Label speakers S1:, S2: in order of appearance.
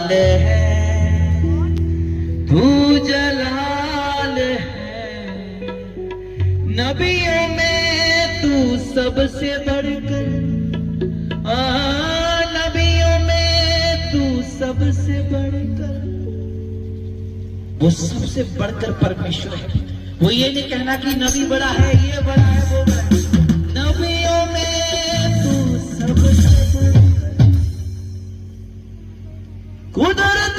S1: जलाल है, तू जलाल है। नबियों में तू सबसे बढ़कर, नबियों में तू सबसे बढ़कर, वो सबसे बढ़कर परमेश्वर है। वो ये नहीं कहना कि नबी बड़ा है, ये बड़ा है, वो बड़ा है। नबियों में तू सबसे बढ़कर, कुदरत